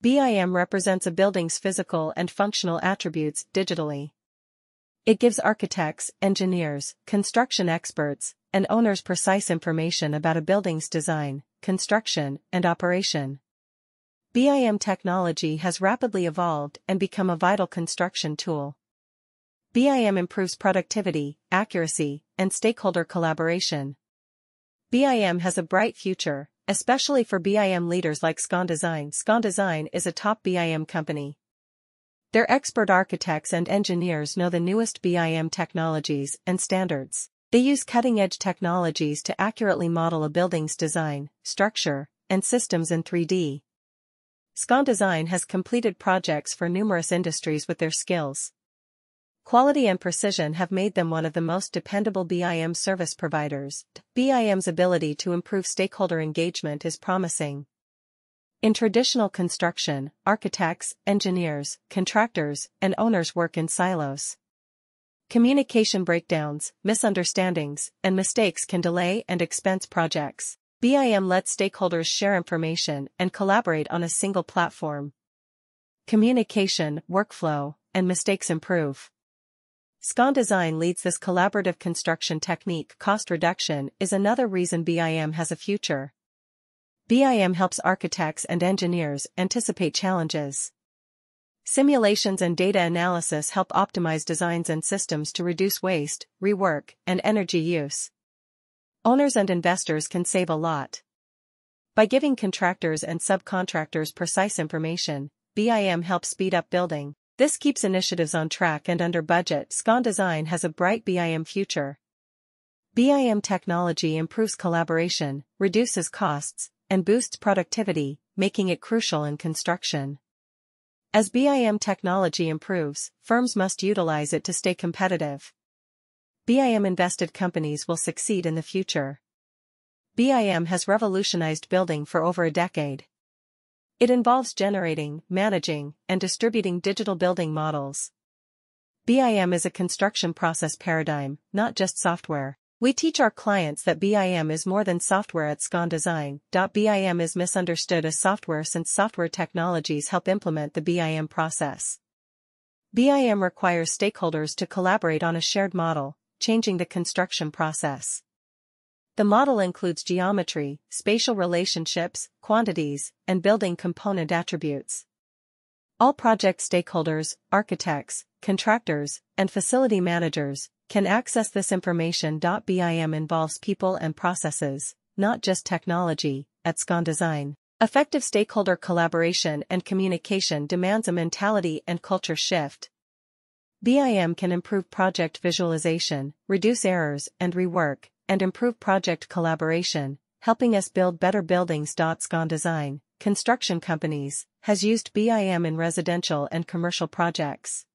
BIM represents a building's physical and functional attributes digitally. It gives architects, engineers, construction experts, and owners precise information about a building's design, construction, and operation. BIM technology has rapidly evolved and become a vital construction tool. BIM improves productivity, accuracy, and stakeholder collaboration. BIM has a bright future, especially for BIM leaders like Scondesign. Scondesign is a top BIM company. Their expert architects and engineers know the newest BIM technologies and standards. They use cutting-edge technologies to accurately model a building's design, structure, and systems in 3D. Scondesign has completed projects for numerous industries with their skills. Quality and precision have made them one of the most dependable BIM service providers. BIM's ability to improve stakeholder engagement is promising. In traditional construction, architects, engineers, contractors, and owners work in silos. Communication breakdowns, misunderstandings, and mistakes can delay and expense projects. BIM lets stakeholders share information and collaborate on a single platform. Communication, workflow, and mistakes improve. Scondesign leads this collaborative construction technique. Cost reduction is another reason BIM has a future. BIM helps architects and engineers anticipate challenges. Simulations and data analysis help optimize designs and systems to reduce waste, rework, and energy use. Owners and investors can save a lot. By giving contractors and subcontractors precise information, BIM helps speed up building. This keeps initiatives on track and under budget. Scondesign has a bright BIM future. BIM technology improves collaboration, reduces costs, and boosts productivity, making it crucial in construction. As BIM technology improves, firms must utilize it to stay competitive. BIM-invested companies will succeed in the future. BIM has revolutionized building for over a decade. It involves generating, managing, and distributing digital building models. BIM is a construction process paradigm, not just software. We teach our clients that BIM is more than software at Scondesign. BIM is misunderstood as software since software technologies help implement the BIM process. BIM requires stakeholders to collaborate on a shared model, changing the construction process. The model includes geometry, spatial relationships, quantities, and building component attributes. All project stakeholders, architects, contractors, and facility managers can access this information. BIM involves people and processes, not just technology, at Scondesign. Effective stakeholder collaboration and communication demands a mentality and culture shift. BIM can improve project visualization, reduce errors and rework, and improve project collaboration, helping us build better buildings. Scondesign, construction companies, has used BIM in residential and commercial projects.